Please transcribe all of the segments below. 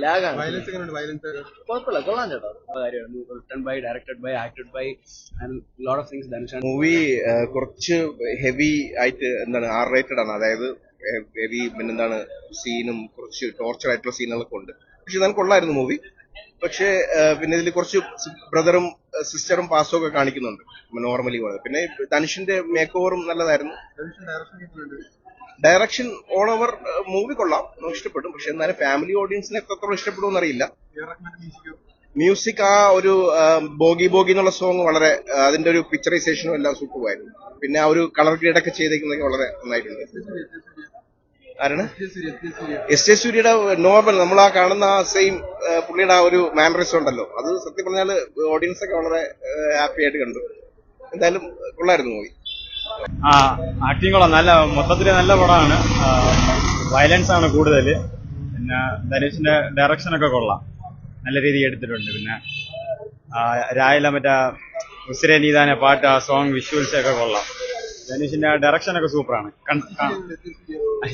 ലാഗാണ്. Violence എങ്ങനെയുണ്ട്? Violence കുഴപ്പമില്ല, കൊള്ളാൻ ചേട്ടാ. കാര്യമാണ് written by, directed by, acted by and lot of things ധനുഷാണ്. മൂവി കുറച്ച് ഹെവി ആയിട്ട് എന്താണ് റേറ്റഡ് ആണ്. അതായത് ഹെവി പിന്നെന്താണ് സീനും കുറച്ച് ടോർച്ചർ ആയിട്ടുള്ള സീനുകളൊക്കെ ഉണ്ട്. പക്ഷെ എന്നാലും കൊള്ളായിരുന്നു മൂവി. പക്ഷേ പിന്നെ ഇതിൽ കുറച്ച് ബ്രദറും സിസ്റ്ററും പാസും ഒക്കെ കാണിക്കുന്നുണ്ട് നോർമലി പോലെ. പിന്നെ ധനുഷിന്റെ മേക്ക് ഓവറും നല്ലതായിരുന്നു. ഡയറക്ഷൻ എങ്ങനെയുണ്ട്? ഡയറക്ഷൻ ഓൾ ഓവർ മൂവി കൊള്ളാം, നമുക്ക് ഇഷ്ടപ്പെടും. പക്ഷെ എന്നാലും ഫാമിലി ഓഡിയൻസിനെ എത്രത്തോളം ഇഷ്ടപ്പെടുമെന്ന് അറിയില്ല. മ്യൂസിക് ആ ഒരു ബോഗി ബോഗി എന്നുള്ള സോങ് വളരെ അതിന്റെ ഒരു പിക്ചറൈസേഷനും എല്ലാം സൂപ്പറായിരുന്നു. പിന്നെ ആ ഒരു കളർ ഗ്രേഡ് ഒക്കെ ചെയ്തേക്കുന്നതൊക്കെ വളരെ നന്നായിട്ടുണ്ട്. ആരാണ്? എസ് ജെ സൂര്യയുടെ നോർമൽ നമ്മൾ ആ കാണുന്ന ആ സെയിം പുള്ളിയുടെ ആ ഒരു മാനറിസം ഉണ്ടല്ലോ, അത് സത്യം പറഞ്ഞാൽ ഓഡിയൻസ് ഒക്കെ വളരെ ഹാപ്പി ആയിട്ട് കണ്ടു. എന്തായാലും കൊള്ളായിരുന്നു മൂവി. ആക്ടിങ് കൊള്ളാം, നല്ല മൊത്തത്തില് നല്ല പടമാണ്. വയലൻസ് ആണ് കൂടുതൽ. പിന്നെ ധനുഷിന്റെ ഡയറക്ഷൻ ഒക്കെ കൊള്ളാം, നല്ല രീതിയിൽ എടുത്തിട്ടുണ്ട്. പിന്നെ രായില മറ്റേ ഉസിരെ നീതാനെ പാട്ട്, ആ സോങ്, വിഷ്വൽസ് ഒക്കെ കൊള്ളാം. ധനുഷിന്റെ ഡയറക്ഷൻ ഒക്കെ സൂപ്പറാണ്.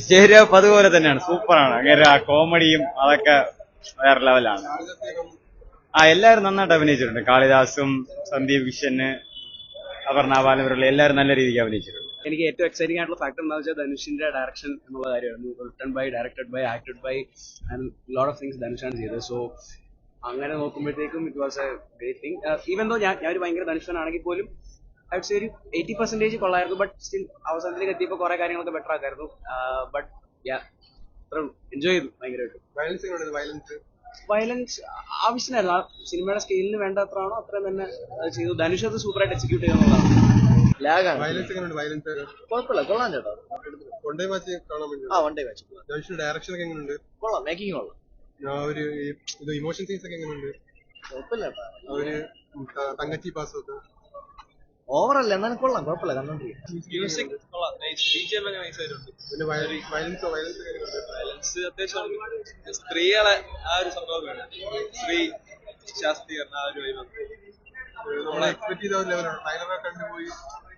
ശരി, അതുപോലെ തന്നെയാണ്, സൂപ്പറാണ്. അങ്ങനെ ആ കോമഡിയും അതൊക്കെ വേറെ ലെവലാണ്. എല്ലാവരും നന്നായിട്ട് അഭിനയിച്ചിട്ടുണ്ട്. കാളിദാസും സന്ദീപ് കിഷന്, അപർണ ബാലമുരളി എല്ലാവരും നല്ല രീതിക്ക് അഭിനയിച്ചിട്ടുണ്ട്. എനിക്ക് ഏറ്റവും എക്സൈറ്റിംഗ് ആയിട്ടുള്ള ഫാക്ടർ എന്താ വെച്ചാൽ ധനുഷിന്റെ ഡയറക്ഷൻ എന്നുള്ള കാര്യമായിരുന്നു. Written by, directed by, acted by and lot of things ധനുഷാണ് ചെയ്തത്. സോ അങ്ങനെ നോക്കുമ്പോഴത്തേക്കും it was a great thing. Even though ഞാൻ ഒരു ഭയങ്കര ധനുഷൻ ആണെങ്കിൽ പോലും ഐ വുഡ് സേ ഒരു 80% കൊള്ളായിരുന്നു. ബട്ട് സ്റ്റിൽ അവസാനത്തിലേക്ക് എത്തിയപ്പോൾ കുറെ കാര്യങ്ങളൊക്കെ ബെറ്റർ ആക്കായിരുന്നു. ബട്ട് എൻജോയ് ചെയ്തു ഭയങ്കരമായിട്ട്. വയലൻസ് എങ്ങനെയുണ്ട്? വയലൻസ് ആവശ്യമായിരുന്നു. ആ സിനിമയുടെ സ്കെയിലിന് വേണ്ട അത്രയാണോ അത്രയും തന്നെ അത് ചെയ്തു. ധനുഷ് അത് സൂപ്പറായിട്ട് എക്സിക്യൂട്ട് ചെയ്യുന്നതാണ്. ലാഗാണ്. വയലൻസ് എങ്ങനെയുണ്ട്? വയലൻസ് കുഴപ്പമില്ല, കൊള്ളാൻ ചേട്ടാ. വൺ ഡേ മാച്ച് കാണാൻ വേണ്ടി. വൺ ഡേ വാച്ച് ധനുഷിന്റെ ഡയറക്ഷൻ ഒക്കെ എങ്ങനെയുണ്ട്? കൊള്ളാം, മേക്കിംഗ് കൊള്ളാം. ഒരു ഇത് ഇമോഷൻ സീൻസ് ഒക്കെ എങ്ങനെയുണ്ട്? കുഴപ്പമില്ല, അവര് തങ്കച്ചി പാസ് ഒക്കെ ഓവറല്ല എന്നാലും കൊള്ളാം, കുഴപ്പമില്ല, കണ്ടോണ്ടിരിക്കും. മ്യൂസിക് കൊള്ളാം, BGM ഒക്കെ നൈസ് ആയിട്ടുണ്ട്. പിന്നെ വയലൻസ് എങ്ങനെയുണ്ട്? വയലൻസ് അത്യാവശ്യം സ്ത്രീകളെ ആ ഒരു സംഭവം വേണം. സ്ത്രീ ശാസ്ത്രീകരണം ആ ഒരു വൈബ് നമ്മളെ എക്സ്പെക്ട് ചെയ്ത ഒരു ലെവലാണ്. ട്രailer കണ്ടുപോയി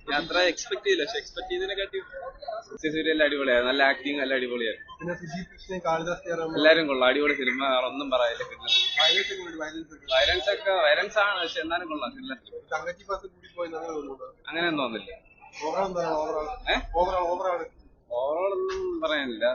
ഞാൻ അത്ര എക്സ്പെക്ട് ചെയ്തില്ല, പക്ഷെ എക്സ്പെക്ട് ചെയ്തതിനെക്കാട്ടി സീരിയൽ അടിപൊളിയായിരുന്നു. നല്ല ആക്ടിങ്, നല്ല അടിപൊളിയായിരുന്നു. പിന്നെ സുജീത് കൃഷ്ണൻ, കാളിദാസ് ജയറാം എല്ലാരും കൊള്ളാം, അടിപൊളി സിനിമ, ഒന്നും പറയാനില്ല. പിന്നെ വയലൻസ് എങ്ങനെയുണ്ട്? വയലൻസ് ആണ്, പക്ഷെ എന്നാലും കൊള്ളാം. തങ്കച്ചി പാസ് കൂടി പോയി തോന്നുന്നുണ്ടോ? അങ്ങനെയൊന്നും തോന്നില്ല. ഓവറോൾ എന്താണ്? ഓവറോൾ ഓവറോൾ ഒന്നും പറയാനില്ല.